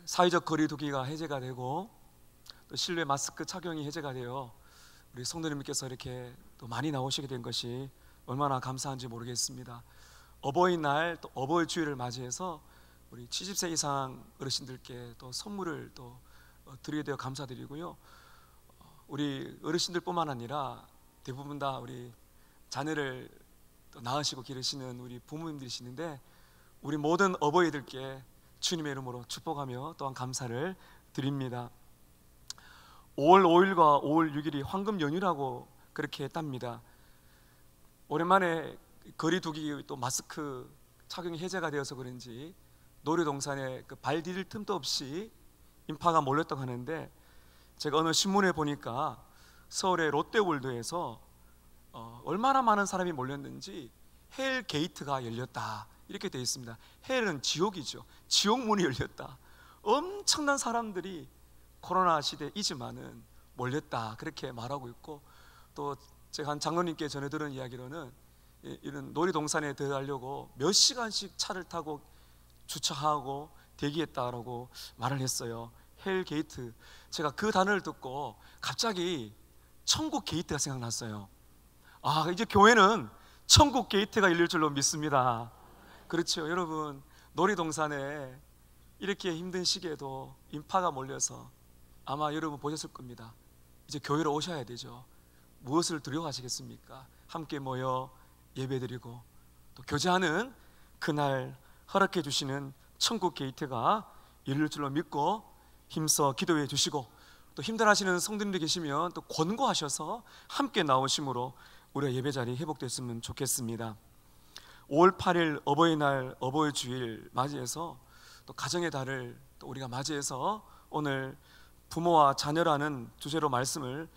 사회적 거리 두기가 해제가 되고 또 실내 마스크 착용이 해제가 되어 우리 성도님께서 이렇게 또 많이 나오시게 된 것이 얼마나 감사한지 모르겠습니다. 어버이날 또 어버이 주일을 맞이해서 우리 70세 이상 어르신들께 또 선물을 또 드리게 되어 감사드리고요. 우리 어르신들뿐만 아니라 대부분 다 우리 자녀를 또 낳으시고 기르시는 우리 부모님들이시는데 우리 모든 어버이들께 주님의 이름으로 축복하며 또한 감사를 드립니다. 5월 5일과 5월 6일이 황금 연휴라고 그렇게 했답니다. 오랜만에 거리 두기 또 마스크 착용이 해제가 되어서 그런지 놀이동산에 그 발 디딜 틈도 없이 인파가 몰렸다고 하는데, 제가 어느 신문에 보니까 서울의 롯데월드에서 얼마나 많은 사람이 몰렸는지 헬 게이트가 열렸다 이렇게 되어 있습니다. 헬은 지옥이죠. 지옥문이 열렸다. 엄청난 사람들이 코로나 시대이지만은 몰렸다 그렇게 말하고 있고, 또 제가 한 장로님께 전해 들은 이야기로는 이런 놀이동산에 들어가려고 몇 시간씩 차를 타고 주차하고 대기했다라고 말을 했어요. 헬 게이트. 제가 그 단어를 듣고 갑자기 천국 게이트가 생각났어요. 아, 이제 교회는 천국 게이트가 열릴 줄로 믿습니다. 그렇죠. 여러분, 놀이동산에 이렇게 힘든 시기에도 인파가 몰려서 아마 여러분 보셨을 겁니다. 이제 교회로 오셔야 되죠. 무엇을 두려워하시겠습니까? 함께 모여 예배드리고 또 교제하는 그날 허락해 주시는 천국 게이트가 열릴 줄로 믿고 힘써 기도해 주시고, 또 힘들어하시는 성도님들 계시면 또 권고하셔서 함께 나오심으로 우리가 예배 자리 회복됐으면 좋겠습니다. 5월 8일 어버이날 어버이 주일 맞이해서 또 가정의 달을 또 우리가 맞이해서 오늘 부모와 자녀라는 주제로 말씀을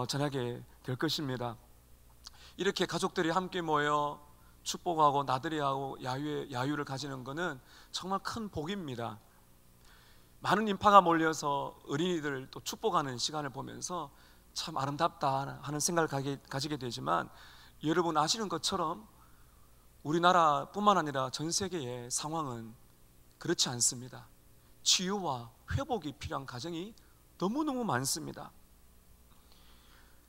전하게 될 것입니다. 이렇게 가족들이 함께 모여 축복하고 나들이하고 야유를 가지는 것은 정말 큰 복입니다. 많은 인파가 몰려서 어린이들 또 축복하는 시간을 보면서 참 아름답다 하는 생각을 가지게 되지만, 여러분 아시는 것처럼 우리나라뿐만 아니라 전 세계의 상황은 그렇지 않습니다. 치유와 회복이 필요한 가정이 너무너무 많습니다.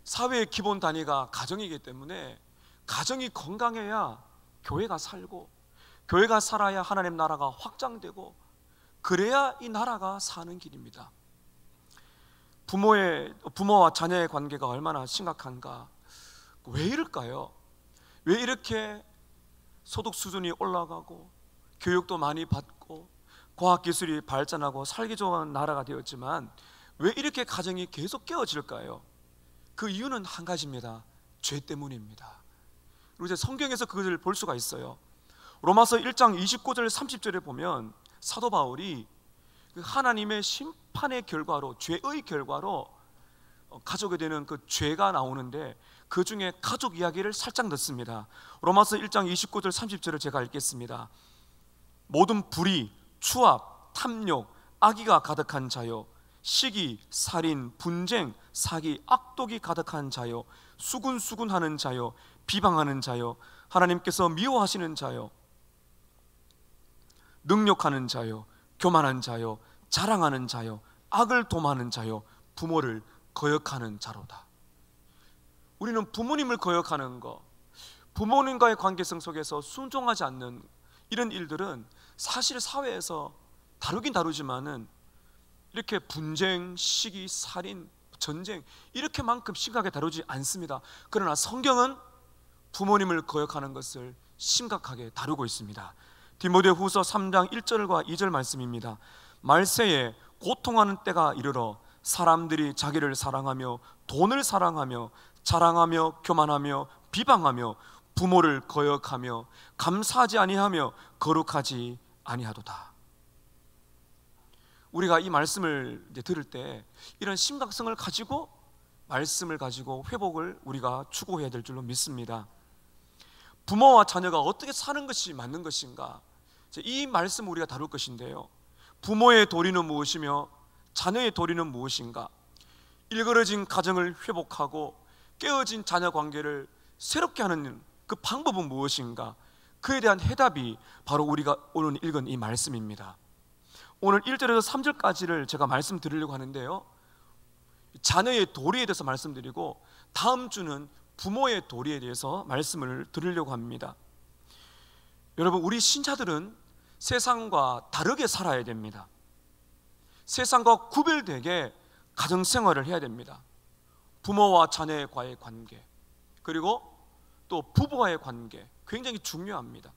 사회의 기본 단위가 가정이기 때문에 가정이 건강해야 교회가 살고, 교회가 살아야 하나님 나라가 확장되고, 그래야 이 나라가 사는 길입니다. 부모와 자녀의 관계가 얼마나 심각한가. 왜 이럴까요? 왜 이렇게 소득 수준이 올라가고 교육도 많이 받고 과학기술이 발전하고 살기 좋은 나라가 되었지만 왜 이렇게 가정이 계속 깨어질까요? 그 이유는 한 가지입니다. 죄 때문입니다. 그리고 이제 성경에서 그것을 볼 수가 있어요. 로마서 1장 29절 30절에 보면 사도 바울이 하나님의 심판의 결과로, 죄의 결과로 가져게 되는 그 죄가 나오는데 그 중에 가족 이야기를 살짝 넣습니다. 로마서 1장 29절 30절을 제가 읽겠습니다. 모든 불의, 추악, 탐욕, 악의가 가득한 자요, 시기, 살인, 분쟁, 사기, 악독이 가득한 자요, 수군수군하는 자요, 비방하는 자요, 하나님께서 미워하시는 자요, 능욕하는 자요, 교만한 자요, 자랑하는 자요, 악을 도모하는 자요, 부모를 거역하는 자로다. 우리는 부모님을 거역하는 것, 부모님과의 관계성 속에서 순종하지 않는 이런 일들은 사실 사회에서 다루긴 다루지만은 이렇게 분쟁, 시기, 살인, 전쟁 이렇게만큼 심각하게 다루지 않습니다. 그러나 성경은 부모님을 거역하는 것을 심각하게 다루고 있습니다. 디모데후서 3장 1절과 2절 말씀입니다. 말세에 고통하는 때가 이르러 사람들이 자기를 사랑하며 돈을 사랑하며 자랑하며 교만하며 비방하며 부모를 거역하며 감사하지 아니하며 거룩하지 아니하도다. 우리가 이 말씀을 들을 때 이런 심각성을 가지고 말씀을 가지고 회복을 우리가 추구해야 될 줄로 믿습니다. 부모와 자녀가 어떻게 사는 것이 맞는 것인가, 이 말씀 우리가 다룰 것인데요, 부모의 도리는 무엇이며 자녀의 도리는 무엇인가, 일그러진 가정을 회복하고 깨어진 자녀 관계를 새롭게 하는 그 방법은 무엇인가, 그에 대한 해답이 바로 우리가 오늘 읽은 이 말씀입니다. 오늘 1절에서 3절까지를 제가 말씀드리려고 하는데요, 자녀의 도리에 대해서 말씀드리고 다음 주는 부모의 도리에 대해서 말씀을 드리려고 합니다. 여러분, 우리 신자들은 세상과 다르게 살아야 됩니다. 세상과 구별되게 가정생활을 해야 됩니다. 부모와 자녀과의 관계, 그리고 또 부부와의 관계, 굉장히 중요합니다.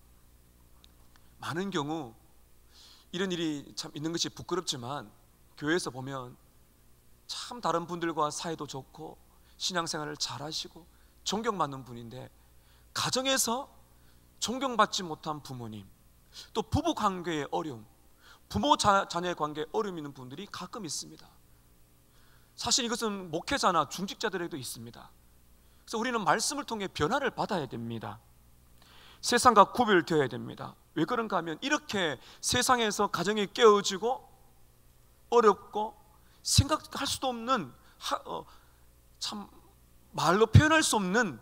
많은 경우 이런 일이 참 있는 것이 부끄럽지만 교회에서 보면 참 다른 분들과 사이도 좋고 신앙생활을 잘하시고 존경받는 분인데, 가정에서 존경받지 못한 부모님, 또 부부 관계의 어려움, 부모 자녀의 관계에 어려움이 있는 분들이 가끔 있습니다. 사실 이것은 목회자나 중직자들에게도 있습니다. 그래서 우리는 말씀을 통해 변화를 받아야 됩니다. 세상과 구별되어야 됩니다. 왜 그런가 하면 이렇게 세상에서 가정이 깨어지고 어렵고 생각할 수도 없는, 참 말로 표현할 수 없는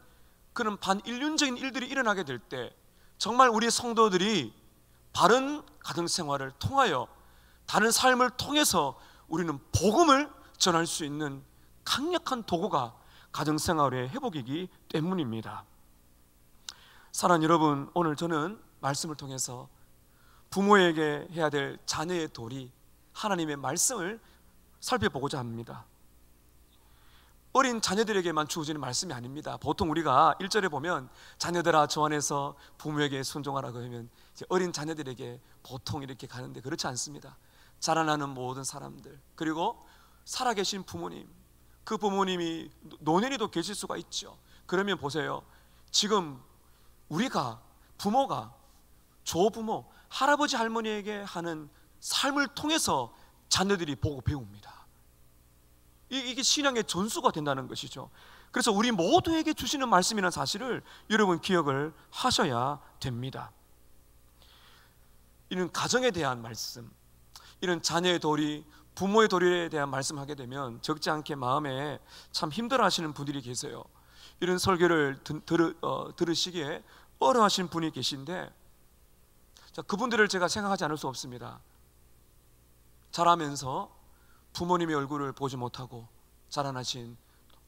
그런 반인륜적인 일들이 일어나게 될 때, 정말 우리 성도들이 바른 가정생활을 통하여, 다른 삶을 통해서 우리는 복음을 전할 수 있는 강력한 도구가 가정생활의 회복이기 때문입니다. 사랑하는 여러분, 오늘 저는 말씀을 통해서 부모에게 해야 될 자녀의 도리, 하나님의 말씀을 살펴보고자 합니다. 어린 자녀들에게만 주어지는 말씀이 아닙니다. 보통 우리가 1절에 보면 자녀들아 주 안에서 부모에게 순종하라고 하면 어린 자녀들에게 보통 이렇게 가는데, 그렇지 않습니다. 자라나는 모든 사람들, 그리고 살아계신 부모님, 그 부모님이 노년에도 계실 수가 있죠. 그러면 보세요, 지금 우리가 부모가 조부모, 할아버지 할머니에게 하는 삶을 통해서 자녀들이 보고 배웁니다. 이게 신앙의 전수가 된다는 것이죠. 그래서 우리 모두에게 주시는 말씀이라는 사실을 여러분 기억을 하셔야 됩니다. 이런 가정에 대한 말씀, 이런 자녀의 도리, 부모의 도리에 대한 말씀하게 되면 적지 않게 마음에 참 힘들어하시는 분들이 계세요. 이런 설교를 들으시기에 어려워하시는 분이 계신데, 그분들을 제가 생각하지 않을 수 없습니다. 자라면서 부모님의 얼굴을 보지 못하고 자라나신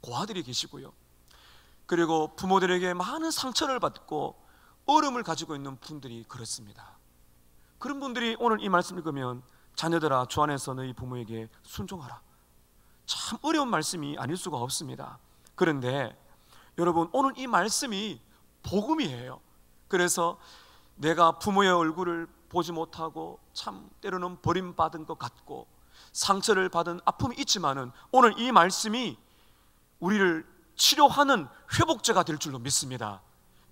고아들이 계시고요, 그리고 부모들에게 많은 상처를 받고 어려움을 가지고 있는 분들이 그렇습니다. 그런 분들이 오늘 이 말씀을 읽으면 자녀들아 주 안에서 너희 부모에게 순종하라, 참 어려운 말씀이 아닐 수가 없습니다. 그런데 여러분, 오늘 이 말씀이 복음이에요. 그래서 내가 부모의 얼굴을 보지 못하고 참 때로는 버림받은 것 같고 상처를 받은 아픔이 있지만은, 오늘 이 말씀이 우리를 치료하는 회복제가 될 줄로 믿습니다.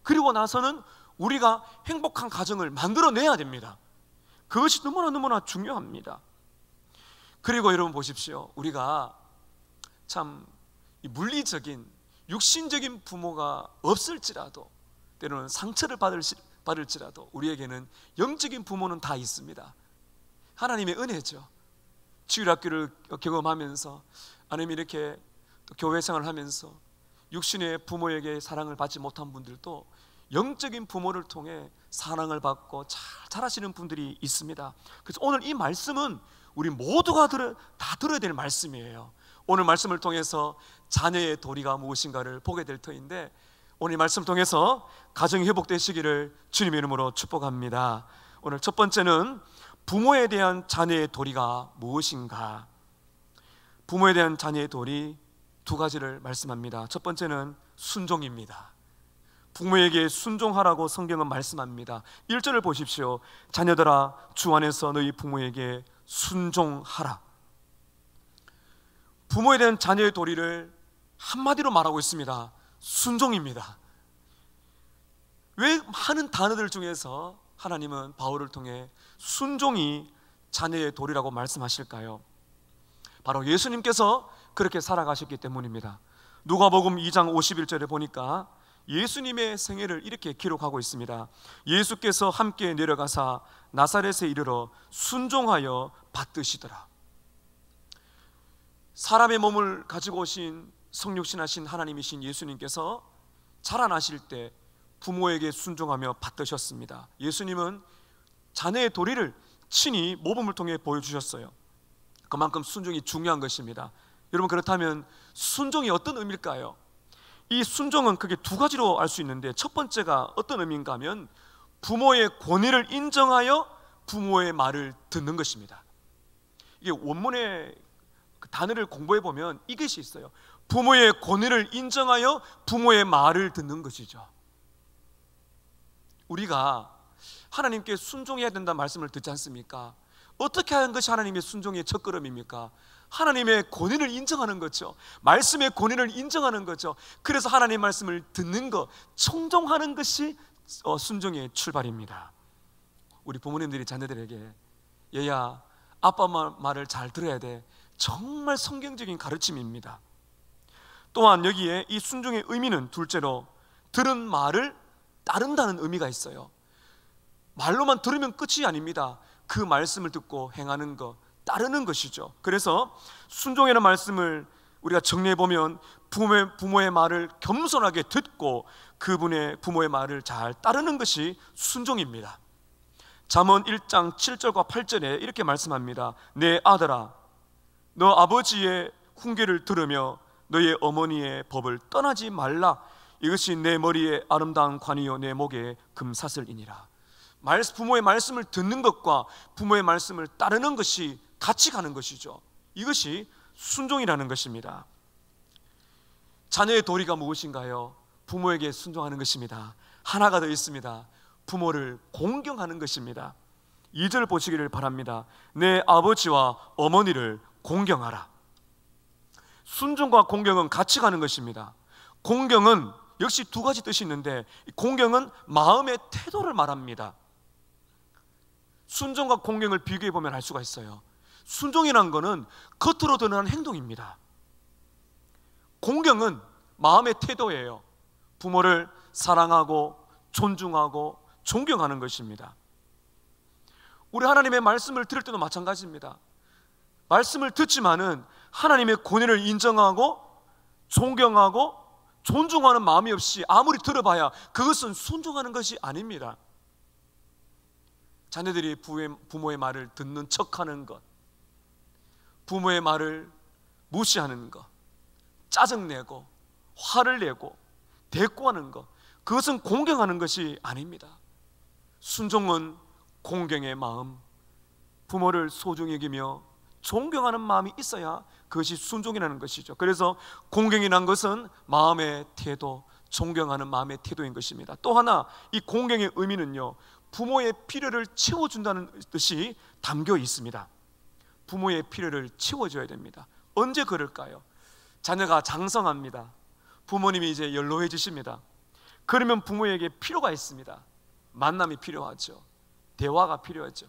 그리고 나서는 우리가 행복한 가정을 만들어내야 됩니다. 그것이 너무나 중요합니다. 그리고 여러분 보십시오, 우리가 참 물리적인 육신적인 부모가 없을지라도, 때로는 상처를 받을지라도 우리에게는 영적인 부모는 다 있습니다. 하나님의 은혜죠. 주일학교를 경험하면서, 아니면 이렇게 또 교회 생활을 하면서 육신의 부모에게 사랑을 받지 못한 분들도 영적인 부모를 통해 사랑을 받고 잘 자라시는 분들이 있습니다. 그래서 오늘 이 말씀은 우리 모두가 다 들어야 될 말씀이에요. 오늘 말씀을 통해서 자녀의 도리가 무엇인가를 보게 될 터인데, 오늘 이 말씀을 통해서 가정이 회복되시기를 주님의 이름으로 축복합니다. 오늘 첫 번째는 부모에 대한 자녀의 도리가 무엇인가? 부모에 대한 자녀의 도리 두 가지를 말씀합니다. 첫 번째는 순종입니다. 부모에게 순종하라고 성경은 말씀합니다. 1절을 보십시오. 자녀들아 주 안에서 너희 부모에게 순종하라. 부모에 대한 자녀의 도리를 한마디로 말하고 있습니다. 순종입니다. 왜 많은 단어들 중에서 하나님은 바울을 통해 순종이 자녀의 도리라고 말씀하실까요? 바로 예수님께서 그렇게 살아가셨기 때문입니다. 누가복음 2장 51절에 보니까 예수님의 생애를 이렇게 기록하고 있습니다. 예수께서 함께 내려가사 나사렛에 이르러 순종하여 받드시더라. 사람의 몸을 가지고 오신 성육신하신 하나님이신 예수님께서 자라나실 때 부모에게 순종하며 받드셨습니다. 예수님은 자녀의 도리를 친히 모범을 통해 보여주셨어요. 그만큼 순종이 중요한 것입니다. 여러분, 그렇다면 순종이 어떤 의미일까요? 이 순종은 크게 두 가지로 알 수 있는데, 첫 번째가 어떤 의미인가 하면 부모의 권위를 인정하여 부모의 말을 듣는 것입니다. 이게 원문의 그 단어를 공부해 보면 이것이 있어요. 부모의 권위를 인정하여 부모의 말을 듣는 것이죠. 우리가 하나님께 순종해야 된다는 말씀을 듣지 않습니까? 어떻게 하는 것이 하나님의 순종의 첫걸음입니까? 하나님의 권위를 인정하는 거죠. 말씀의 권위를 인정하는 거죠. 그래서 하나님 말씀을 듣는 것, 청종하는 것이 순종의 출발입니다. 우리 부모님들이 자녀들에게 얘야, 아빠 말을 잘 들어야 돼, 정말 성경적인 가르침입니다. 또한 여기에 이 순종의 의미는 둘째로 들은 말을 따른다는 의미가 있어요. 말로만 들으면 끝이 아닙니다. 그 말씀을 듣고 행하는 것, 따르는 것이죠. 그래서 순종이라는 말씀을 우리가 정리해보면 부모의 말을 겸손하게 듣고 그분의 부모의 말을 잘 따르는 것이 순종입니다. 잠언 1장 7절과 8절에 이렇게 말씀합니다. 내 아들아, 너 아버지의 훈계를 들으며 너의 어머니의 법을 떠나지 말라. 이것이 내 머리에 아름다운 관이요 내 목에 금사슬이니라. 부모의 말씀을 듣는 것과 부모의 말씀을 따르는 것이 같이 가는 것이죠. 이것이 순종이라는 것입니다. 자녀의 도리가 무엇인가요? 부모에게 순종하는 것입니다. 하나가 더 있습니다. 부모를 공경하는 것입니다. 2절 보시기를 바랍니다. 내 아버지와 어머니를 공경하라. 순종과 공경은 같이 가는 것입니다. 공경은 역시 두 가지 뜻이 있는데, 공경은 마음의 태도를 말합니다. 순종과 공경을 비교해 보면 알 수가 있어요. 순종이라는 것은 겉으로 드러나는 행동입니다. 공경은 마음의 태도예요. 부모를 사랑하고 존중하고 존경하는 것입니다. 우리 하나님의 말씀을 들을 때도 마찬가지입니다. 말씀을 듣지만은 하나님의 권위를 인정하고 존경하고 존중하는 마음이 없이 아무리 들어봐야 그것은 순종하는 것이 아닙니다. 자녀들이 부모의 말을 듣는 척하는 것, 부모의 말을 무시하는 것, 짜증내고 화를 내고 대꾸하는 것, 그것은 공경하는 것이 아닙니다. 순종은 공경의 마음, 부모를 소중히 여기며 존경하는 마음이 있어야 그것이 순종이라는 것이죠. 그래서 공경이라는 것은 마음의 태도, 존경하는 마음의 태도인 것입니다. 또 하나, 이 공경의 의미는요, 부모의 필요를 채워준다는 뜻이 담겨 있습니다. 부모의 필요를 채워줘야 됩니다. 언제 그럴까요? 자녀가 장성합니다. 부모님이 이제 연로해지십니다. 그러면 부모에게 필요가 있습니다. 만남이 필요하죠. 대화가 필요하죠.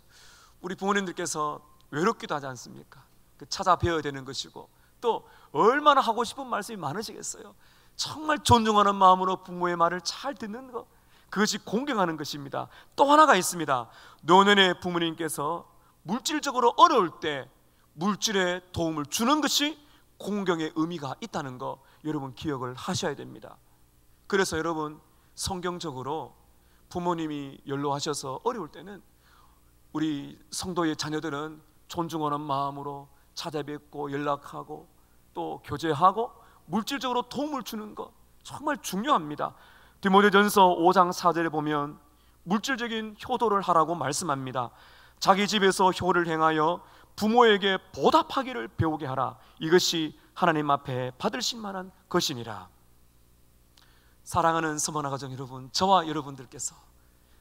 우리 부모님들께서 외롭기도 하지 않습니까? 찾아뵈어야 되는 것이고, 또 얼마나 하고 싶은 말씀이 많으시겠어요. 정말 존중하는 마음으로 부모의 말을 잘 듣는 것, 그것이 공경하는 것입니다. 또 하나가 있습니다. 노년의 부모님께서 물질적으로 어려울 때 물질의 도움을 주는 것이 공경의 의미가 있다는 거 여러분 기억을 하셔야 됩니다. 그래서 여러분, 성경적으로 부모님이 연로하셔서 어려울 때는 우리 성도의 자녀들은 존중하는 마음으로 찾아뵙고 연락하고 또 교제하고 물질적으로 도움을 주는 것 정말 중요합니다. 디모데전서 5장 4절에 보면 물질적인 효도를 하라고 말씀합니다. 자기 집에서 효를 행하여 부모에게 보답하기를 배우게 하라. 이것이 하나님 앞에 받으실 만한 것이니라. 사랑하는 서머나 가정 여러분, 저와 여러분들께서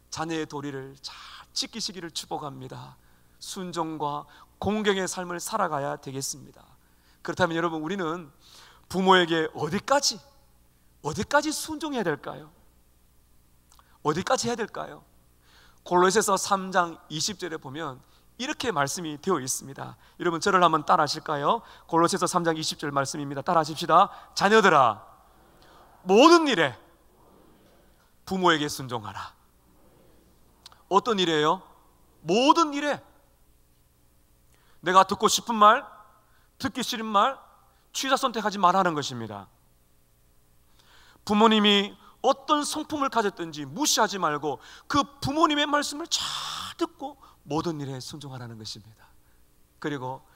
자녀의 도리를 잘 지키시기를 축복합니다. 순종과 공경의 삶을 살아가야 되겠습니다. 그렇다면 여러분, 우리는 부모에게 어디까지 순종해야 될까요? 어디까지 해야 될까요? 골로새서 3장 20절에 보면 이렇게 말씀이 되어 있습니다. 여러분, 저를 한번 따라 하실까요? 골로새서 3장 20절 말씀입니다. 따라 하십시다. 자녀들아, 모든 일에 부모에게 순종하라. 어떤 일이에요? 모든 일에. 내가 듣고 싶은 말, 듣기 싫은 말 취사 선택하지 말라는 것입니다. 부모님이 어떤 성품을 가졌든지 무시하지 말고 그 부모님의 말씀을 잘 듣고 모든 일에 순종하라는 것입니다. 그리고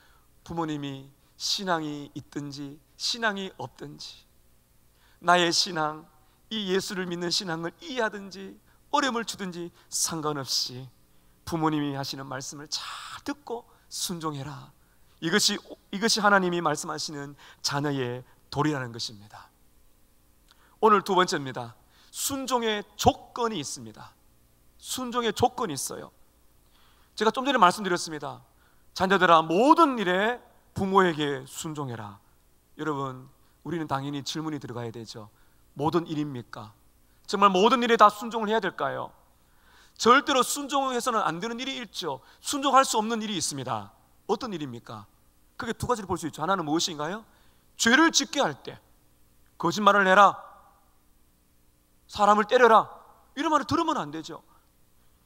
부모님이 신앙이 있든지 신앙이 없든지, 나의 신앙, 이 예수를 믿는 신앙을 이해하든지 어려움을 주든지 상관없이 부모님이 하시는 말씀을 잘 듣고 순종해라. 이것이 하나님이 말씀하시는 자녀의 도리라는 것입니다. 오늘 두 번째입니다. 순종의 조건이 있습니다. 순종의 조건이 있어요. 제가 좀 전에 말씀드렸습니다. 자녀들아, 모든 일에 부모에게 순종해라. 여러분, 우리는 당연히 질문이 들어가야 되죠. 모든 일입니까? 정말 모든 일에 다 순종을 해야 될까요? 절대로 순종해서는 안 되는 일이 있죠. 순종할 수 없는 일이 있습니다. 어떤 일입니까? 크게 두 가지를 볼 수 있죠. 하나는 무엇인가요? 죄를 짓게 할 때, 거짓말을 해라, 사람을 때려라, 이런 말을 들으면 안 되죠.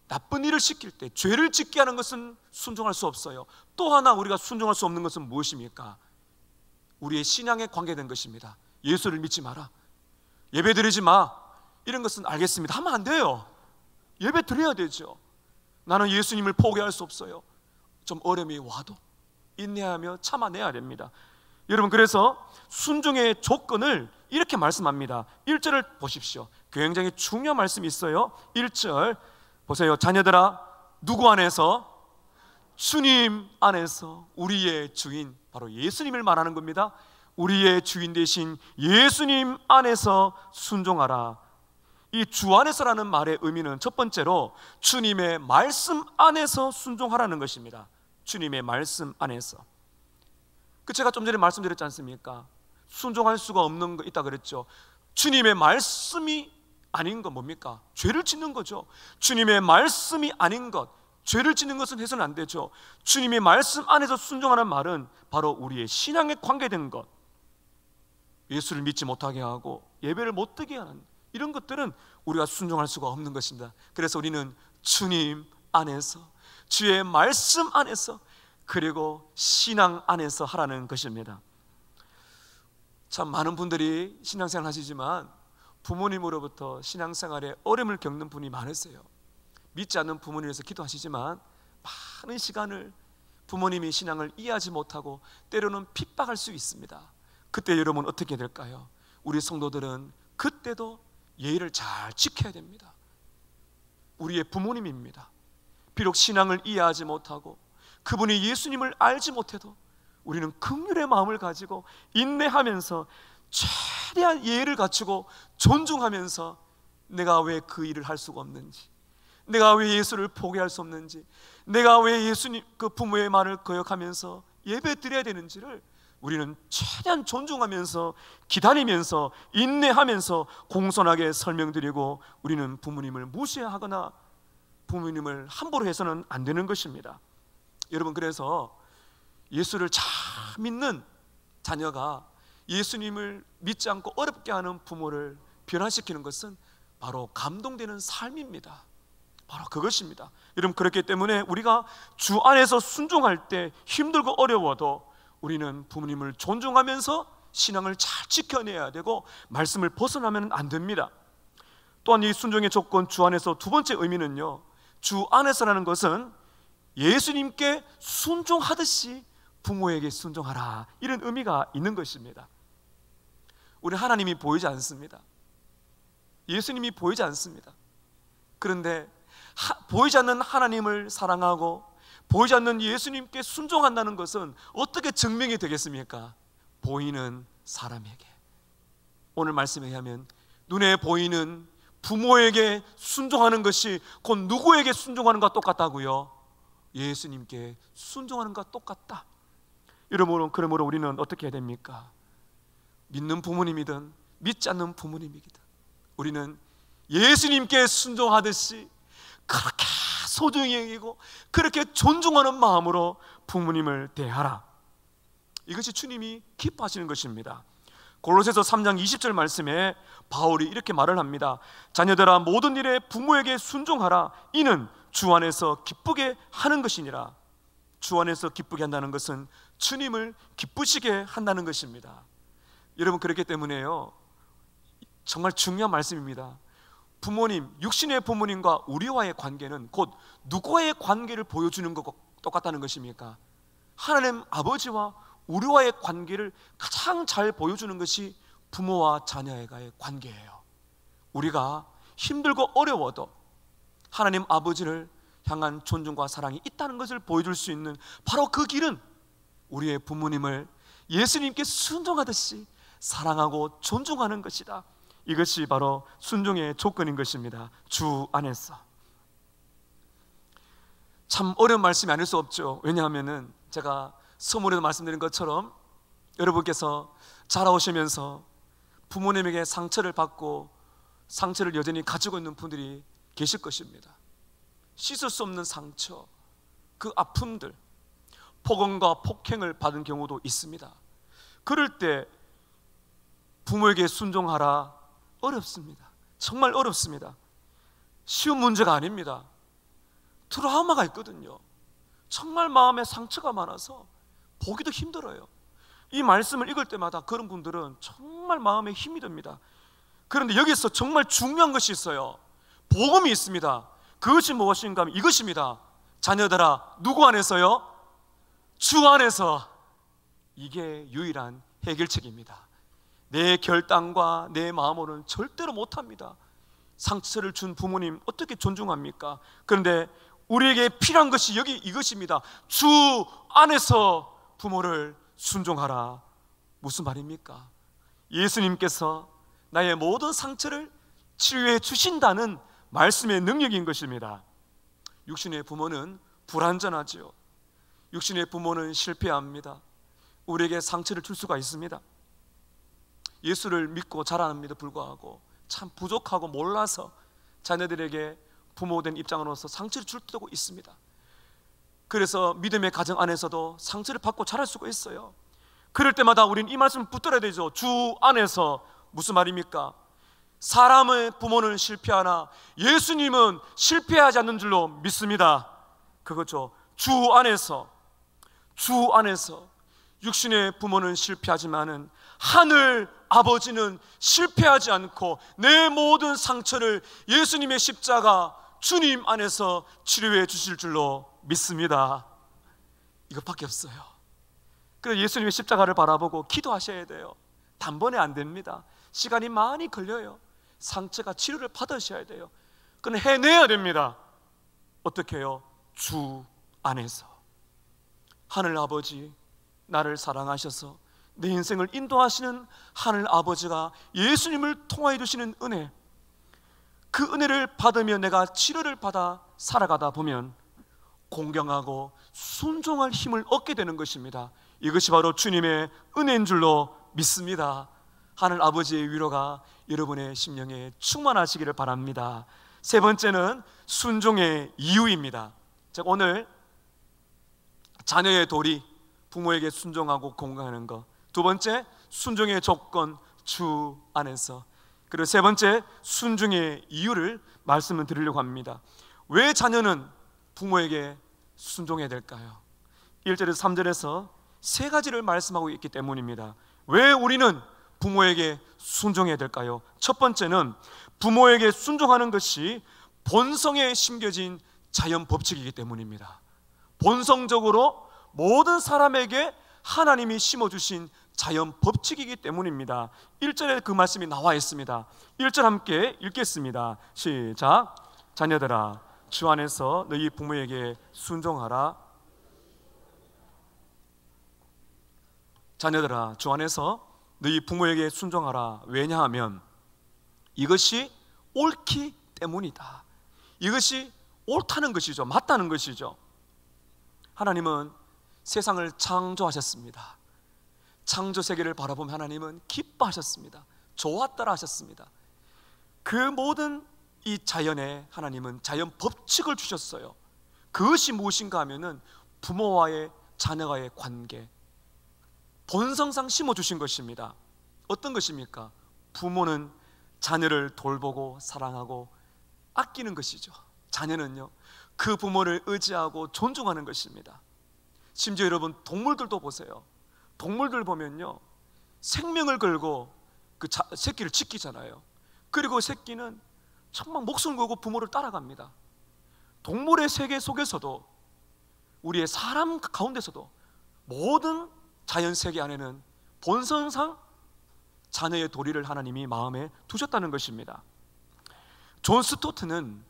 나쁜 일을 시킬 때, 죄를 짓게 하는 것은 순종할 수 없어요. 또 하나 우리가 순종할 수 없는 것은 무엇입니까? 우리의 신앙에 관계된 것입니다. 예수를 믿지 마라, 예배 드리지 마, 이런 것은 알겠습니다 하면 안 돼요. 예배 드려야 되죠. 나는 예수님을 포기할 수 없어요. 좀 어려움이 와도 인내하며 참아내야 됩니다. 여러분, 그래서 순종의 조건을 이렇게 말씀합니다. 1절을 보십시오. 굉장히 중요한 말씀이 있어요. 1절 보세요. 자녀들아, 누구 안에서? 주님 안에서. 우리의 주인, 바로 예수님을 말하는 겁니다. 우리의 주인 되신 예수님 안에서 순종하라. 이 주 안에서라는 말의 의미는 첫 번째로 주님의 말씀 안에서 순종하라는 것입니다. 주님의 말씀 안에서. 제가 좀 전에 말씀드렸지 않습니까? 순종할 수가 없는 거 있다 그랬죠. 주님의 말씀이 아닌 건 뭡니까? 죄를 짓는 거죠. 주님의 말씀이 아닌 것, 죄를 짓는 것은 해서는 안 되죠. 주님의 말씀 안에서 순종하는 말은 바로 우리의 신앙에 관계된 것, 예수를 믿지 못하게 하고 예배를 못 드게 하는 이런 것들은 우리가 순종할 수가 없는 것입니다. 그래서 우리는 주님 안에서, 주의 말씀 안에서, 그리고 신앙 안에서 하라는 것입니다. 참 많은 분들이 신앙생활 하시지만 부모님으로부터 신앙생활에 어려움을 겪는 분이 많으세요. 믿지 않는 부모님을 위해서 기도하시지만 많은 시간을 부모님이 신앙을 이해하지 못하고 때로는 핍박할 수 있습니다. 그때 여러분 어떻게 될까요? 우리 성도들은 그때도 예의를 잘 지켜야 됩니다. 우리의 부모님입니다. 비록 신앙을 이해하지 못하고 그분이 예수님을 알지 못해도 우리는 긍휼의 마음을 가지고 인내하면서 최대한 예의를 갖추고 존중하면서 내가 왜 그 일을 할 수가 없는지, 내가 왜 예수를 포기할 수 없는지, 내가 왜 예수님 그 부모의 말을 거역하면서 예배 드려야 되는지를 우리는 최대한 존중하면서 기다리면서 인내하면서 공손하게 설명드리고, 우리는 부모님을 무시하거나 부모님을 함부로 해서는 안 되는 것입니다. 여러분, 그래서 예수를 잘 믿는 자녀가 예수님을 믿지 않고 어렵게 하는 부모를 변화시키는 것은 바로 감동되는 삶입니다. 바로 그것입니다. 여러분, 그렇기 때문에 우리가 주 안에서 순종할 때 힘들고 어려워도 우리는 부모님을 존중하면서 신앙을 잘 지켜내야 되고 말씀을 벗어나면 안 됩니다. 또한 이 순종의 조건 주 안에서 두 번째 의미는요, 주 안에서라는 것은 예수님께 순종하듯이 부모에게 순종하라, 이런 의미가 있는 것입니다. 우리 하나님이 보이지 않습니다. 예수님이 보이지 않습니다. 그런데 보이지 않는 하나님을 사랑하고 보이지 않는 예수님께 순종한다는 것은 어떻게 증명이 되겠습니까? 보이는 사람에게. 오늘 말씀에 의하면 눈에 보이는 부모에게 순종하는 것이 곧 누구에게 순종하는 것과 똑같다고요? 예수님께 순종하는 것과 똑같다. 여러분, 그러므로 우리는 어떻게 해야 됩니까? 믿는 부모님이든 믿지 않는 부모님이든 우리는 예수님께 순종하듯이 그렇게 소중히 여기고 그렇게 존중하는 마음으로 부모님을 대하라. 이것이 주님이 기뻐하시는 것입니다. 골로새서 3장 20절 말씀에 바울이 이렇게 말을 합니다. 자녀들아, 모든 일에 부모에게 순종하라. 이는 주 안에서 기쁘게 하는 것이니라. 주 안에서 기쁘게 한다는 것은 주님을 기쁘시게 한다는 것입니다. 여러분, 그렇기 때문에요, 정말 중요한 말씀입니다. 부모님, 육신의 부모님과 우리와의 관계는 곧 누구와의 관계를 보여주는 것과 똑같다는 것입니까? 하나님 아버지와 우리와의 관계를 가장 잘 보여주는 것이 부모와 자녀와의 관계예요. 우리가 힘들고 어려워도 하나님 아버지를 향한 존중과 사랑이 있다는 것을 보여줄 수 있는 바로 그 길은 우리의 부모님을 예수님께 순종하듯이 사랑하고 존중하는 것이다. 이것이 바로 순종의 조건인 것입니다. 주 안에서. 참 어려운 말씀이 아닐 수 없죠. 왜냐하면 제가 서문에도 말씀드린 것처럼 여러분께서 자라오시면서 부모님에게 상처를 받고 상처를 여전히 가지고 있는 분들이 계실 것입니다. 씻을 수 없는 상처, 그 아픔들, 폭언과 폭행을 받은 경우도 있습니다. 그럴 때 부모에게 순종하라, 어렵습니다. 정말 어렵습니다. 쉬운 문제가 아닙니다. 트라우마가 있거든요. 정말 마음에 상처가 많아서 보기도 힘들어요. 이 말씀을 읽을 때마다 그런 분들은 정말 마음에 힘이 듭니다. 그런데 여기서 정말 중요한 것이 있어요. 복음이 있습니다. 그것이 무엇인가 하면 이것입니다. 자녀들아, 누구 안에서요? 주 안에서. 이게 유일한 해결책입니다. 내 결단과 내 마음으로는 절대로 못합니다. 상처를 준 부모님 어떻게 존중합니까? 그런데 우리에게 필요한 것이 여기 이것입니다. 주 안에서 부모를 순종하라. 무슨 말입니까? 예수님께서 나의 모든 상처를 치유해 주신다는 말씀의 능력인 것입니다. 육신의 부모는 불완전하지요. 육신의 부모는 실패합니다. 우리에게 상처를 줄 수가 있습니다. 예수를 믿고 자라남에도 불구하고 참 부족하고 몰라서 자녀들에게 부모된 입장으로서 상처를 줄 때도 있습니다. 그래서 믿음의 가정 안에서도 상처를 받고 자랄 수가 있어요. 그럴 때마다 우리는 이 말씀을 붙들어야 되죠. 주 안에서. 무슨 말입니까? 사람의 부모는 실패하나 예수님은 실패하지 않는 줄로 믿습니다. 그거죠. 주 안에서. 주 안에서. 육신의 부모는 실패하지만은 하늘 아버지는 실패하지 않고 내 모든 상처를 예수님의 십자가 주님 안에서 치료해 주실 줄로 믿습니다. 이것밖에 없어요. 그래서 예수님의 십자가를 바라보고 기도하셔야 돼요. 단번에 안 됩니다. 시간이 많이 걸려요. 상처가 치료를 받으셔야 돼요. 그건 해내야 됩니다. 어떻게 해요? 주 안에서. 하늘 아버지, 나를 사랑하셔서 내 인생을 인도하시는 하늘 아버지가 예수님을 통하여 주시는 은혜, 그 은혜를 받으며 내가 치료를 받아 살아가다 보면 공경하고 순종할 힘을 얻게 되는 것입니다. 이것이 바로 주님의 은혜인 줄로 믿습니다. 하늘 아버지의 위로가 여러분의 심령에 충만하시기를 바랍니다. 세 번째는 순종의 이유입니다. 즉 오늘 자녀의 도리, 부모에게 순종하고 공경하는 것. 두 번째, 순종의 조건, 주 안에서. 그리고 세 번째, 순종의 이유를 말씀을 드리려고 합니다. 왜 자녀는 부모에게 순종해야 될까요? 1절에서 3절에서 세 가지를 말씀하고 있기 때문입니다. 왜 우리는 부모에게 순종해야 될까요? 첫 번째는 부모에게 순종하는 것이 본성에 심겨진 자연 법칙이기 때문입니다. 본성적으로 모든 사람에게 하나님이 심어주신 자연 법칙이기 때문입니다. 1절에 그 말씀이 나와 있습니다. 1절 함께 읽겠습니다. 시작. 자녀들아, 주 안에서 너희 부모에게 순종하라. 자녀들아, 주 안에서 너희 부모에게 순종하라. 왜냐하면 이것이 옳기 때문이다. 이것이 옳다는 것이죠. 맞다는 것이죠. 하나님은 세상을 창조하셨습니다. 창조 세계를 바라보면 하나님은 기뻐하셨습니다. 좋았더라 하셨습니다. 그 모든 이 자연에 하나님은 자연 법칙을 주셨어요. 그것이 무엇인가 하면은 부모와의 자녀와의 관계, 본성상 심어주신 것입니다. 어떤 것입니까? 부모는 자녀를 돌보고 사랑하고 아끼는 것이죠. 자녀는요, 그 부모를 의지하고 존중하는 것입니다. 심지어 여러분 동물들도 보세요. 동물들 보면요, 생명을 걸고 그 새끼를 지키잖아요. 그리고 새끼는 정말 목숨을 걸고 부모를 따라갑니다. 동물의 세계 속에서도, 우리의 사람 가운데서도, 모든 자연 세계 안에는 본성상 자녀의 도리를 하나님이 마음에 두셨다는 것입니다. 존 스토트는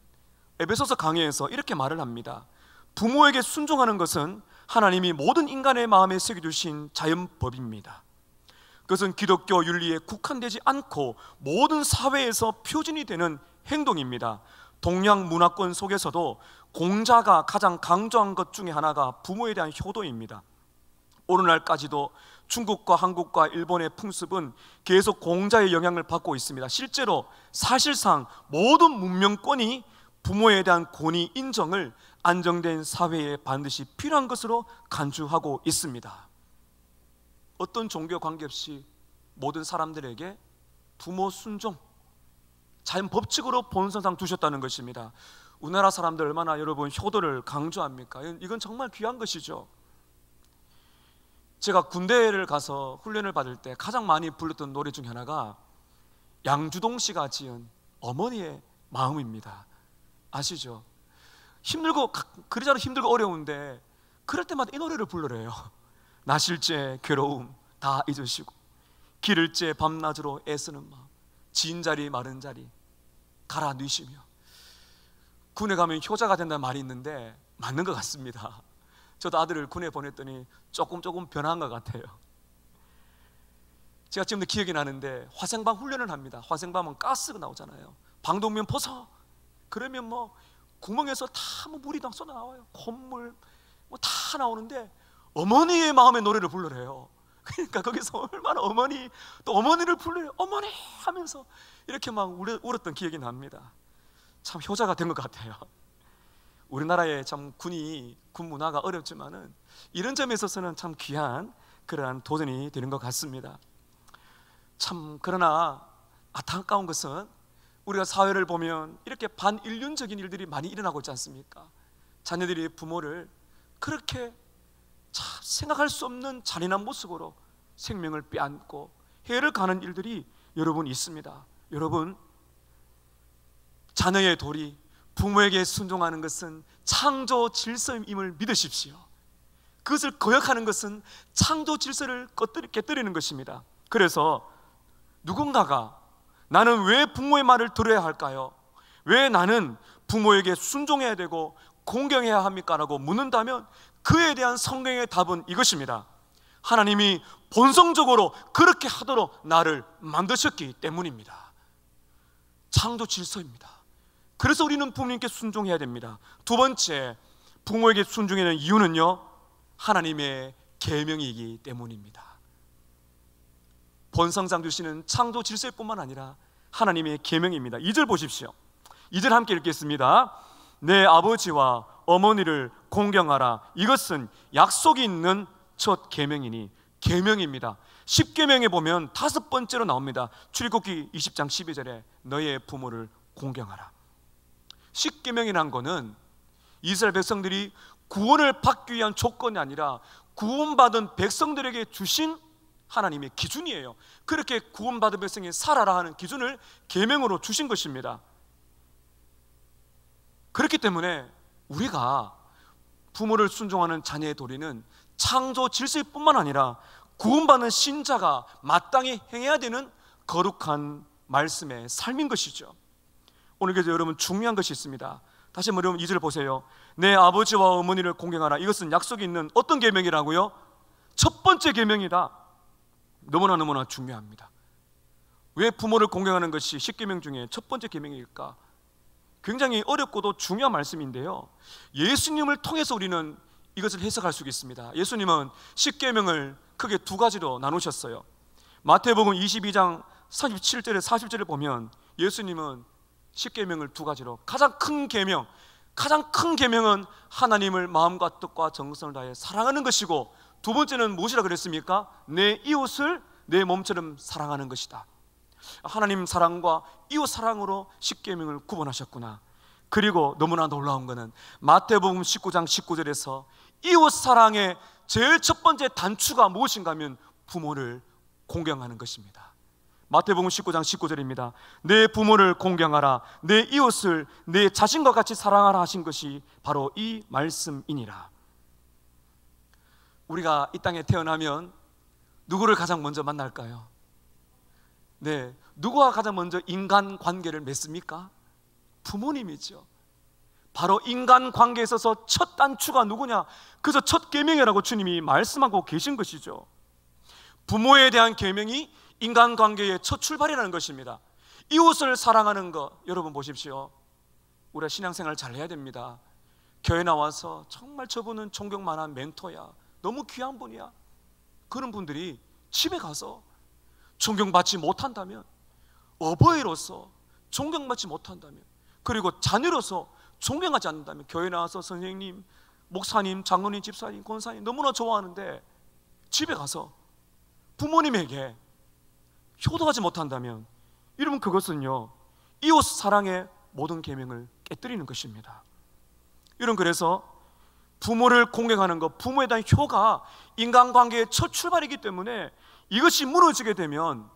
에베소서 강해에서 이렇게 말을 합니다. 부모에게 순종하는 것은 하나님이 모든 인간의 마음에 새겨주신 자연법입니다. 그것은 기독교 윤리에 국한되지 않고 모든 사회에서 표준이 되는 행동입니다. 동양 문화권 속에서도 공자가 가장 강조한 것 중에 하나가 부모에 대한 효도입니다. 오늘날까지도 중국과 한국과 일본의 풍습은 계속 공자의 영향을 받고 있습니다. 실제로 사실상 모든 문명권이 부모에 대한 권위 인정을 안정된 사회에 반드시 필요한 것으로 간주하고 있습니다. 어떤 종교 관계없이 모든 사람들에게 부모 순종, 자연 법칙으로 본성상 두셨다는 것입니다. 우리나라 사람들 얼마나 여러분 효도를 강조합니까? 이건 정말 귀한 것이죠. 제가 군대를 가서 훈련을 받을 때 가장 많이 불렀던 노래 중에 하나가 양주동 씨가 지은 어머니의 마음입니다. 아시죠? 힘들고, 그러자로 힘들고 어려운데 그럴 때마다 이 노래를 불러래요. 나실제 괴로움 다 잊으시고 기를제 밤낮으로 애쓰는 마음, 진 자리 마른 자리 갈아 넣으시며. 군에 가면 효자가 된다는 말이 있는데 맞는 것 같습니다. 저도 아들을 군에 보냈더니 조금 변한 것 같아요. 제가 지금도 기억이 나는데 화생방 훈련을 합니다. 화생방은 가스가 나오잖아요. 방독면 벗어. 그러면 뭐 구멍에서 다 뭐 물이 다 쏟아 나와요. 콧물 뭐 다 나오는데 어머니의 마음의 노래를 불러래요. 그러니까 거기서 얼마나 어머니, 또 어머니를 불러요. 어머니 하면서 이렇게 막 울었던 기억이 납니다. 참 효자가 된 것 같아요. 우리나라의 참 군 문화가 어렵지만은 이런 점에 있어서는 참 귀한 그러한 도전이 되는 것 같습니다. 참 그러나 안타까운 것은 우리가 사회를 보면 이렇게 반인륜적인 일들이 많이 일어나고 있지 않습니까? 자녀들이 부모를 그렇게 참 생각할 수 없는 잔인한 모습으로 생명을 빼앗고 해를 가는 일들이 여러분 있습니다. 여러분, 자녀의 도리, 부모에게 순종하는 것은 창조 질서임을 믿으십시오. 그것을 거역하는 것은 창조 질서를 깨뜨리는 것입니다. 그래서 누군가가 나는 왜 부모의 말을 들어야 할까요? 왜 나는 부모에게 순종해야 되고 공경해야 합니까? 라고 묻는다면 그에 대한 성경의 답은 이것입니다. 하나님이 본성적으로 그렇게 하도록 나를 만드셨기 때문입니다. 창조 질서입니다. 그래서 우리는 부모님께 순종해야 됩니다. 두 번째, 부모에게 순종해야 하는 이유는요, 하나님의 계명이기 때문입니다. 본성상 주시는 창조 질서일 뿐만 아니라 하나님의 계명입니다. 2절 보십시오. 2절 함께 읽겠습니다. 내 아버지와 어머니를 공경하라. 이것은 약속이 있는 첫 계명이니. 계명입니다. 10계명에 보면 5번째로 나옵니다. 출애굽기 20장 12절에 너의 부모를 공경하라. 10계명이라는 것은 이스라엘 백성들이 구원을 받기 위한 조건이 아니라 구원받은 백성들에게 주신 하나님의 기준이에요. 그렇게 구원받은 백성이 살아라 하는 기준을 계명으로 주신 것입니다. 그렇기 때문에 우리가 부모를 순종하는 자녀의 도리는 창조 질서일 뿐만 아니라 구원받는 신자가 마땅히 행해야 되는 거룩한 말씀의 삶인 것이죠. 오늘 그래서 여러분 중요한 것이 있습니다. 다시 한번 여러분 2절 보세요. 내 아버지와 어머니를 공경하라. 이것은 약속이 있는 어떤 계명이라고요? 첫 번째 계명이다. 너무나 중요합니다. 왜 부모를 공경하는 것이 10계명 중에 첫 번째 계명일까? 굉장히 어렵고도 중요한 말씀인데요, 예수님을 통해서 우리는 이것을 해석할 수 있습니다. 예수님은 10계명을 크게 두 가지로 나누셨어요. 마태복음 22장 37절에 40절을 보면 예수님은 10계명을 두 가지로, 가장 큰 계명은 하나님을 마음과 뜻과 정성을 다해 사랑하는 것이고, 두 번째는 무엇이라 그랬습니까? 내 이웃을 내 몸처럼 사랑하는 것이다. 하나님 사랑과 이웃 사랑으로 10계명을 구분하셨구나. 그리고 너무나 놀라운 것은 마태복음 19장 19절에서 이웃 사랑의 제일 첫 번째 단추가 무엇인가 하면 부모를 공경하는 것입니다. 마태복음 19장 19절입니다. 내 부모를 공경하라, 내 이웃을 내 자신과 같이 사랑하라 하신 것이 바로 이 말씀이니라. 우리가 이 땅에 태어나면 누구를 가장 먼저 만날까요? 네, 누구와 가장 먼저 인간관계를 맺습니까? 부모님이죠. 바로 인간관계에 있어서 첫 단추가 누구냐? 그저 첫 계명이라고 주님이 말씀하고 계신 것이죠. 부모에 대한 계명이 인간관계의 첫 출발이라는 것입니다. 이웃을 사랑하는 것, 여러분 보십시오. 우리가 신앙생활 잘 해야 됩니다. 교회 나와서 정말 저분은 존경만한 멘토야, 너무 귀한 분이야, 그런 분들이 집에 가서 존경받지 못한다면, 어버이로서 존경받지 못한다면, 그리고 자녀로서 존경하지 않는다면, 교회 나와서 선생님, 목사님, 장로님, 집사님, 권사님 너무나 좋아하는데 집에 가서 부모님에게 효도하지 못한다면, 이러면 그것은요, 이웃 사랑의 모든 계명을 깨뜨리는 것입니다. 여러분, 그래서 부모를 공경하는 것, 부모에 대한 효가 인간관계의 첫 출발이기 때문에 이것이 무너지게 되면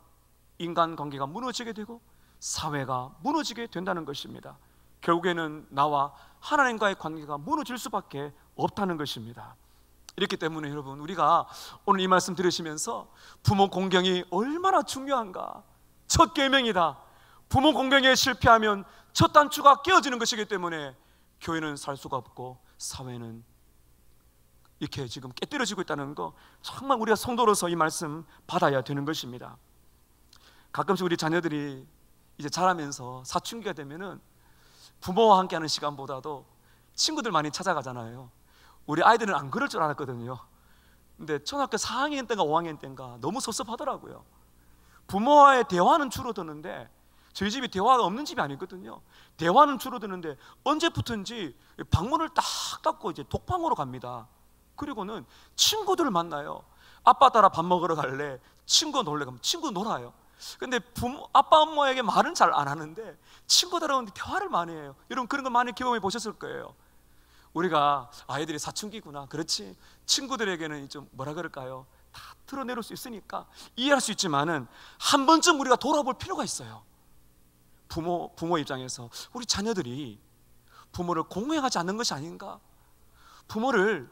인간관계가 무너지게 되고 사회가 무너지게 된다는 것입니다. 결국에는 나와 하나님과의 관계가 무너질 수밖에 없다는 것입니다. 이렇기 때문에 여러분, 우리가 오늘 이 말씀 들으시면서 부모 공경이 얼마나 중요한가, 첫 계명이다. 부모 공경에 실패하면 첫 단추가 깨어지는 것이기 때문에 교회는 살 수가 없고 사회는 이렇게 지금 깨뜨려지고 있다는 거, 정말 우리가 성도로서 이 말씀 받아야 되는 것입니다. 가끔씩 우리 자녀들이 이제 자라면서 사춘기가 되면은 부모와 함께하는 시간보다도 친구들 많이 찾아가잖아요. 우리 아이들은 안 그럴 줄 알았거든요. 근데 초등학교 4학년 때인가 5학년 때인가 너무 섭섭하더라고요. 부모와의 대화는 줄어드는데, 저희 집이 대화가 없는 집이 아니거든요. 대화는 줄어드는데 언제부턴지 방문을 딱 닫고 이제 독방으로 갑니다. 그리고는 친구들을 만나요. 아빠 따라 밥 먹으러 갈래? 친구 놀래? 가면 친구 놀아요. 근데 아빠 엄마에게 말은 잘 안 하는데 친구들하고는 대화를 많이 해요. 여러분, 그런 거 많이 경험해 보셨을 거예요. 우리가 아이들이 사춘기구나, 그렇지, 친구들에게는 좀 뭐라 그럴까요? 다 드러내릴 수 있으니까 이해할 수 있지만은 한 번쯤 우리가 돌아볼 필요가 있어요. 부모 입장에서 우리 자녀들이 부모를 공경하지 않는 것이 아닌가, 부모를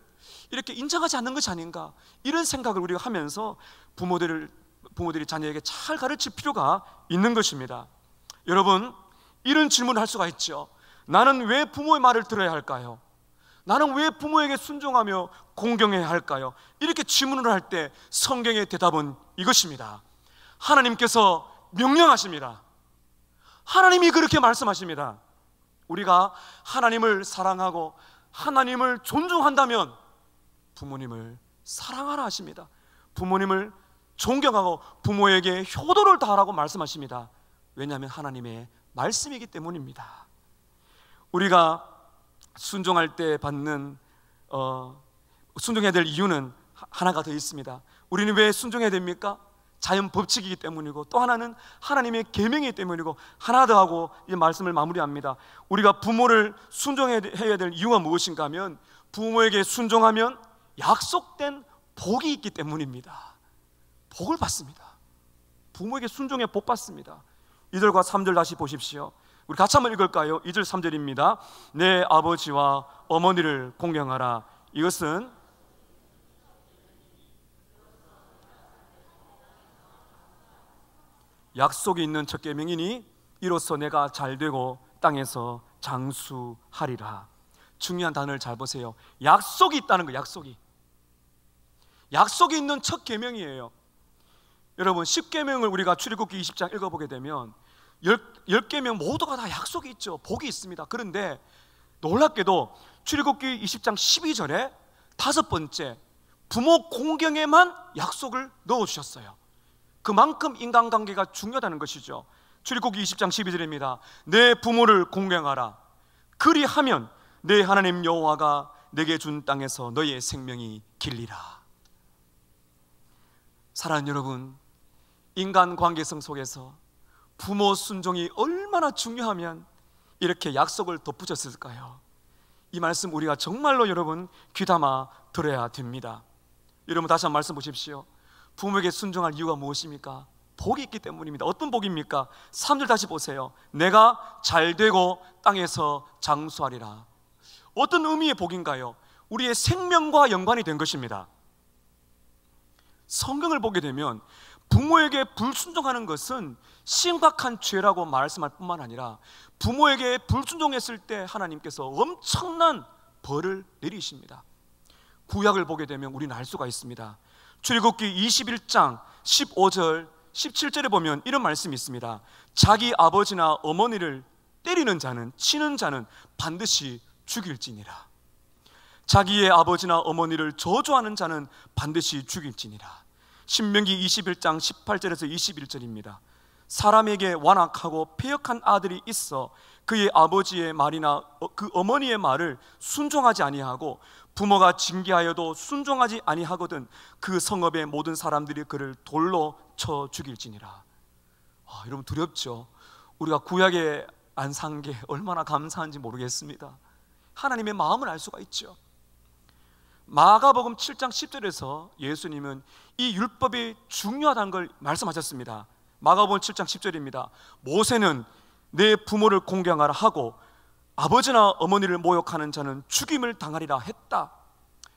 이렇게 인정하지 않는 것이 아닌가, 이런 생각을 우리가 하면서 부모들이 자녀에게 잘 가르칠 필요가 있는 것입니다. 여러분, 이런 질문을 할 수가 있죠. 나는 왜 부모의 말을 들어야 할까요? 나는 왜 부모에게 순종하며 공경해야 할까요? 이렇게 질문을 할 때 성경의 대답은 이것입니다. 하나님께서 명령하십니다. 하나님이 그렇게 말씀하십니다. 우리가 하나님을 사랑하고 하나님을 존중한다면 부모님을 사랑하라 하십니다. 부모님을 존경하고 부모에게 효도를 다하라고 말씀하십니다. 왜냐하면 하나님의 말씀이기 때문입니다. 우리가 순종할 때 받는 순종해야 될 이유는 하나가 더 있습니다. 우리는 왜 순종해야 됩니까? 자연 법칙이기 때문이고, 또 하나는 하나님의 계명이기 때문이고, 하나 더 하고 이 말씀을 마무리합니다. 우리가 부모를 순종해야 될 이유가 무엇인가 하면, 부모에게 순종하면 약속된 복이 있기 때문입니다. 복을 받습니다. 부모에게 순종해 복 받습니다. 2절과 3절 다시 보십시오. 우리 같이 한번 읽을까요? 2절 3절입니다. 내 아버지와 어머니를 공경하라. 이것은 약속이 있는 첫 계명이니 이로써 내가 잘되고 땅에서 장수하리라. 중요한 단어를 잘 보세요. 약속이 있다는 거예요. 약속이 있는 첫 계명이에요. 여러분, 10계명을 우리가 출애굽기 20장 읽어보게 되면 10계명 모두가 다 약속이 있죠. 복이 있습니다. 그런데 놀랍게도 출애굽기 20장 12절에 5번째 부모 공경에만 약속을 넣어주셨어요. 그만큼 인간관계가 중요하다는 것이죠. 출애굽기 20장 12절입니다. 내 부모를 공경하라. 그리하면 내 하나님 여호와가 내게 준 땅에서 너의 생명이 길리라. 사랑하는 여러분, 인간관계성 속에서 부모 순종이 얼마나 중요하면 이렇게 약속을 덧붙였을까요? 이 말씀 우리가 정말로 여러분 귀담아 들어야 됩니다. 여러분, 다시 한번 말씀 보십시오. 부모에게 순종할 이유가 무엇입니까? 복이 있기 때문입니다. 어떤 복입니까? 3절 다시 보세요. 내가 잘되고 땅에서 장수하리라. 어떤 의미의 복인가요? 우리의 생명과 연관이 된 것입니다. 성경을 보게 되면 부모에게 불순종하는 것은 심각한 죄라고 말씀할 뿐만 아니라 부모에게 불순종했을 때 하나님께서 엄청난 벌을 내리십니다. 구약을 보게 되면 우리는 알 수가 있습니다. 출애굽기 21장 15절 17절에 보면 이런 말씀이 있습니다. 자기 아버지나 어머니를 때리는 자는, 치는 자는 반드시 죽일지니라. 자기의 아버지나 어머니를 저주하는 자는 반드시 죽일지니라. 신명기 21장 18절에서 21절입니다. 사람에게 완악하고 패역한 아들이 있어 그의 아버지의 말이나 그 어머니의 말을 순종하지 아니하고 부모가 징계하여도 순종하지 아니하거든 그 성읍의 모든 사람들이 그를 돌로 쳐 죽일지니라. 여러분 두렵죠? 우리가 구약에 안 산 게 얼마나 감사한지 모르겠습니다. 하나님의 마음을 알 수가 있죠. 마가복음 7장 10절에서 예수님은 이 율법이 중요하다는 걸 말씀하셨습니다. 마가복음 7장 10절입니다. 모세는 내 부모를 공경하라 하고 아버지나 어머니를 모욕하는 자는 죽임을 당하리라 했다.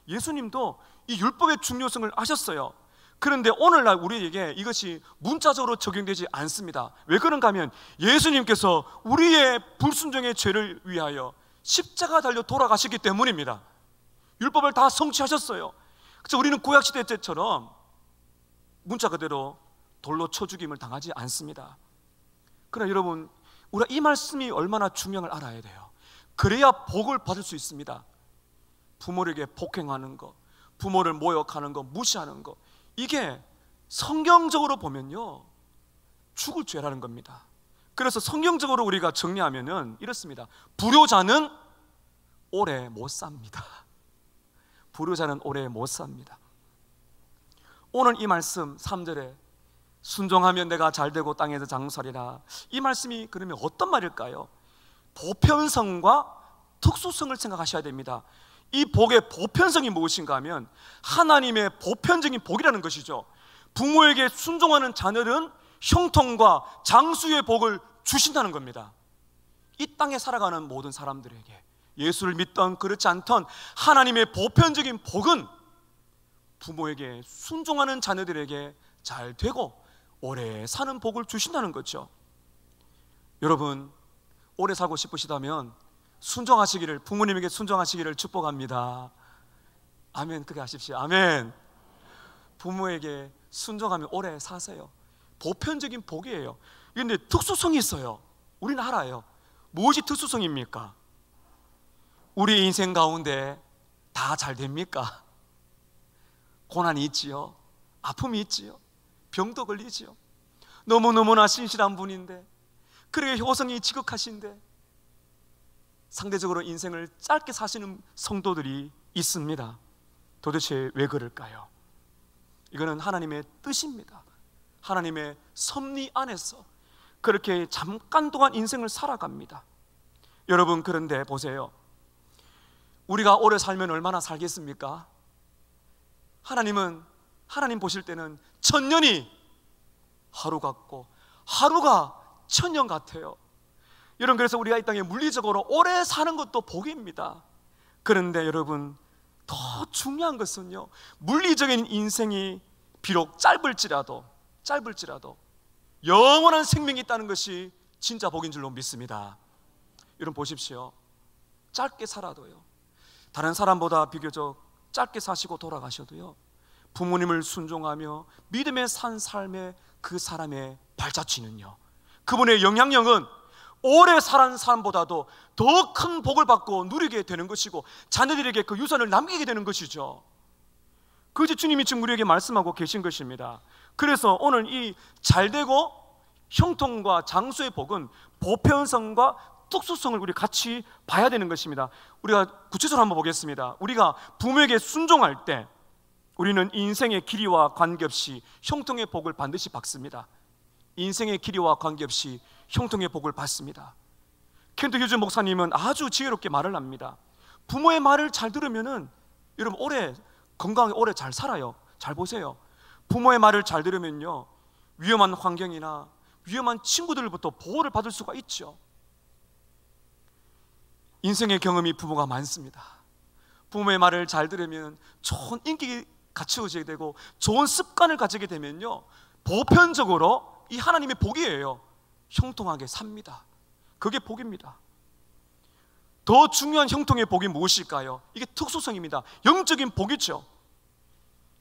예수님도 이 율법의 중요성을 아셨어요. 그런데 오늘날 우리에게 이것이 문자적으로 적용되지 않습니다. 왜 그런가 하면 예수님께서 우리의 불순종의 죄를 위하여 십자가 달려 돌아가셨기 때문입니다. 율법을 다 성취하셨어요. 그래서 우리는 구약시대 때처럼 문자 그대로 돌로 쳐 죽임을 당하지 않습니다. 그러나 여러분, 우리가 이 말씀이 얼마나 중요한 걸 알아야 돼요. 그래야 복을 받을 수 있습니다. 부모에게 폭행하는 거, 부모를 모욕하는 거, 무시하는 거, 이게 성경적으로 보면요 죽을 죄라는 겁니다. 그래서 성경적으로 우리가 정리하면은 이렇습니다. 불효자는 오래 못 삽니다. 불효자는 오래 못 삽니다. 오늘 이 말씀 3절에 순종하면 내가 잘되고 땅에서 장수하리라, 이 말씀이 그러면 어떤 말일까요? 보편성과 특수성을 생각하셔야 됩니다. 이 복의 보편성이 무엇인가 하면 하나님의 보편적인 복이라는 것이죠. 부모에게 순종하는 자녀는 형통과 장수의 복을 주신다는 겁니다. 이 땅에 살아가는 모든 사람들에게, 예수를 믿던 그렇지 않던 하나님의 보편적인 복은 부모에게 순종하는 자녀들에게 잘 되고 오래 사는 복을 주신다는 거죠. 여러분, 오래 살고 싶으시다면 순종하시기를, 부모님에게 순종하시기를 축복합니다. 아멘. 그렇게 하십시오. 아멘. 부모에게 순종하면 오래 사세요. 보편적인 복이에요. 그런데 특수성이 있어요. 우리는 알아요. 무엇이 특수성입니까? 우리 인생 가운데 다 잘 됩니까? 고난이 있지요. 아픔이 있지요. 병도 걸리지요. 너무너무나 신실한 분인데, 그렇게 효성이 지극하신데 상대적으로 인생을 짧게 사시는 성도들이 있습니다. 도대체 왜 그럴까요? 이거는 하나님의 뜻입니다. 하나님의 섭리 안에서 그렇게 잠깐 동안 인생을 살아갑니다. 여러분, 그런데 보세요. 우리가 오래 살면 얼마나 살겠습니까? 하나님 보실 때는 천년이 하루 같고 하루가 천년 같아요. 여러분, 그래서 우리가 이 땅에 물리적으로 오래 사는 것도 복입니다. 그런데 여러분, 더 중요한 것은요, 물리적인 인생이 비록 짧을지라도 영원한 생명이 있다는 것이 진짜 복인 줄로 믿습니다. 여러분 보십시오. 짧게 살아도요, 다른 사람보다 비교적 짧게 사시고 돌아가셔도요, 부모님을 순종하며 믿음에 산 삶의 그 사람의 발자취는요, 그분의 영향력은 오래 살은 사람보다도 더 큰 복을 받고 누리게 되는 것이고 자녀들에게 그 유산을 남기게 되는 것이죠. 그것이 주님이 지금 우리에게 말씀하고 계신 것입니다. 그래서 오늘 이 잘되고 형통과 장수의 복은 보편성과 특수성을 우리 같이 봐야 되는 것입니다. 우리가 구체적으로 한번 보겠습니다. 우리가 부모에게 순종할 때 우리는 인생의 길이와 관계없이 형통의 복을 반드시 받습니다. 인생의 길이와 관계없이 형통의 복을 받습니다. 켄트 휴즈 목사님은 아주 지혜롭게 말을 합니다. 부모의 말을 잘 들으면은 여러분 건강하게 오래 잘 살아요. 잘 보세요. 부모의 말을 잘 들으면요, 위험한 환경이나 위험한 친구들로부터 보호를 받을 수가 있죠. 인생의 경험이 부모가 많습니다. 부모의 말을 잘 들으면 좋은 인격이 갖추어지게 되고 좋은 습관을 가지게 되면요, 보편적으로 이 하나님의 복이에요. 형통하게 삽니다. 그게 복입니다. 더 중요한 형통의 복이 무엇일까요? 이게 특수성입니다. 영적인 복이죠.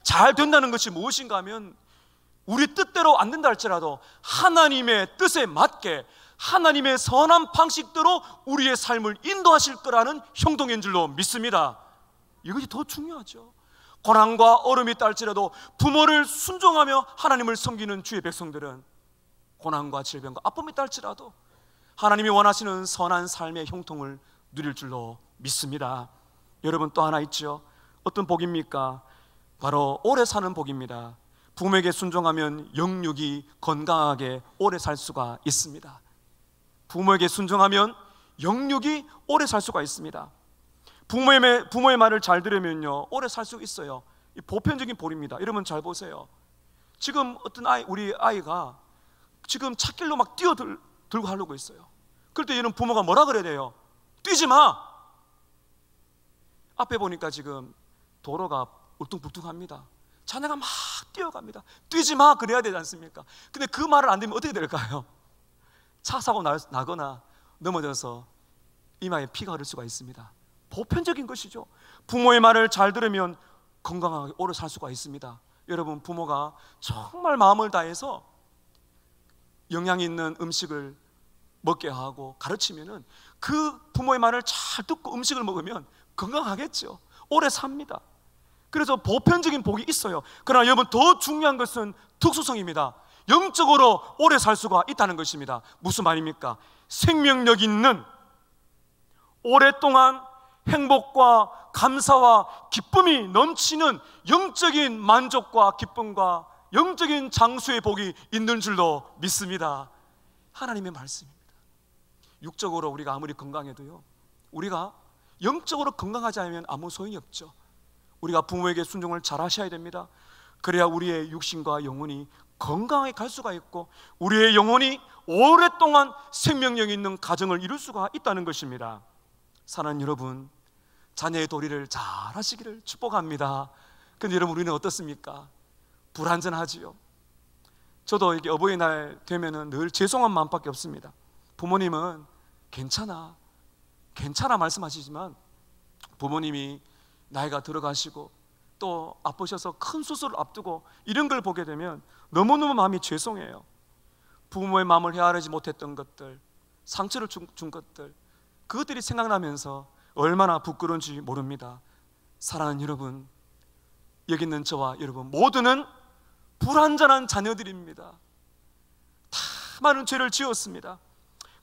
잘 된다는 것이 무엇인가 하면 우리 뜻대로 안 된다 할지라도 하나님의 뜻에 맞게 하나님의 선한 방식대로 우리의 삶을 인도하실 거라는 형통인 줄로 믿습니다. 이것이 더 중요하죠. 고난과 어려움이 있다 할지라도 부모를 순종하며 하나님을 섬기는 주의 백성들은 고난과 질병과 아픔이 있다 할지라도 하나님이 원하시는 선한 삶의 형통을 누릴 줄로 믿습니다. 여러분, 또 하나 있죠. 어떤 복입니까? 바로 오래 사는 복입니다. 부모에게 순종하면 영육이 건강하게 오래 살 수가 있습니다. 부모에게 순종하면 영육이 오래 살 수가 있습니다. 부모의 말을 잘 들으면요, 오래 살 수 있어요. 이 보편적인 복입니다. 여러분 잘 보세요. 지금 어떤 우리 아이가 지금 찻길로 막 뛰어들고 하려고 있어요. 그럴 때 얘는 부모가 뭐라 그래야 돼요? 뛰지 마! 앞에 보니까 지금 도로가 울퉁불퉁합니다. 자녀가 막 뛰어갑니다. 뛰지 마! 그래야 되지 않습니까? 근데 그 말을 안 들으면 어떻게 될까요? 차 사고 나거나 넘어져서 이마에 피가 흐를 수가 있습니다. 보편적인 것이죠. 부모의 말을 잘 들으면 건강하게 오래 살 수가 있습니다. 여러분, 부모가 정말 마음을 다해서 영양 있는 음식을 먹게 하고 가르치면은 그 부모의 말을 잘 듣고 음식을 먹으면 건강하겠죠. 오래 삽니다. 그래서 보편적인 복이 있어요. 그러나 여러분, 더 중요한 것은 특수성입니다. 영적으로 오래 살 수가 있다는 것입니다. 무슨 말입니까? 생명력 있는, 오랫동안 행복과 감사와 기쁨이 넘치는 영적인 만족과 기쁨과 영적인 장수의 복이 있는 줄로 믿습니다. 하나님의 말씀입니다. 육적으로 우리가 아무리 건강해도요, 우리가 영적으로 건강하지 않으면 아무 소용이 없죠. 우리가 부모에게 순종을 잘 하셔야 됩니다. 그래야 우리의 육신과 영혼이 건강하게 갈 수가 있고 우리의 영혼이 오랫동안 생명력 있는 가정을 이룰 수가 있다는 것입니다. 사랑하는 여러분, 자녀의 도리를 잘 하시기를 축복합니다. 그런데 여러분, 우리는 어떻습니까? 불완전하지요. 저도 이게 어버이날 되면은 늘 죄송한 마음밖에 없습니다. 부모님은 괜찮아 말씀하시지만 부모님이 나이가 들어가시고 또 아프셔서 큰 수술을 앞두고 이런 걸 보게 되면 너무너무 마음이 죄송해요. 부모의 마음을 헤아리지 못했던 것들, 상처를 준 것들, 그것들이 생각나면서 얼마나 부끄러운지 모릅니다. 사랑하는 여러분, 여기 있는 저와 여러분 모두는 불완전한 자녀들입니다. 다 많은 죄를 지었습니다.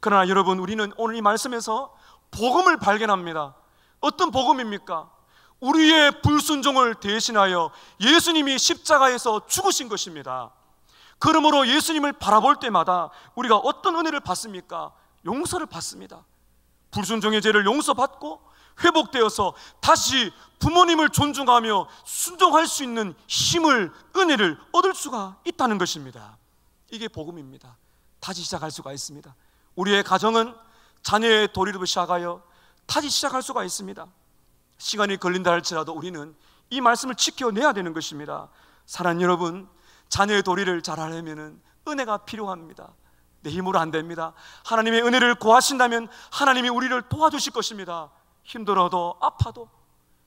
그러나 여러분, 우리는 오늘 이 말씀에서 복음을 발견합니다. 어떤 복음입니까? 우리의 불순종을 대신하여 예수님이 십자가에서 죽으신 것입니다. 그러므로 예수님을 바라볼 때마다 우리가 어떤 은혜를 받습니까? 용서를 받습니다. 불순종의 죄를 용서받고 회복되어서 다시 부모님을 존중하며 순종할 수 있는 힘을, 은혜를 얻을 수가 있다는 것입니다. 이게 복음입니다. 다시 시작할 수가 있습니다. 우리의 가정은 자녀의 도리를 시작하여 다시 시작할 수가 있습니다. 시간이 걸린다 할지라도 우리는 이 말씀을 지켜내야 되는 것입니다. 사랑하는 여러분, 자녀의 도리를 잘 하려면 은혜가 필요합니다. 내 힘으로 안 됩니다. 하나님의 은혜를 구하신다면 하나님이 우리를 도와주실 것입니다. 힘들어도 아파도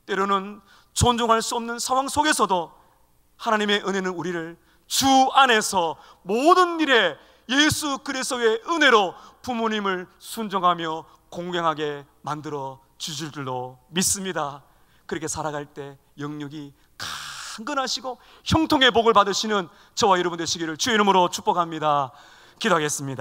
때로는 존중할 수 없는 상황 속에서도 하나님의 은혜는 우리를 주 안에서 모든 일에 예수 그리스도의 은혜로 부모님을 순종하며 공경하게 만들어 주실 줄로 믿습니다. 그렇게 살아갈 때 영육이 강건하시고 형통의 복을 받으시는 저와 여러분 되시기를 주의 이름으로 축복합니다. 기도하겠습니다.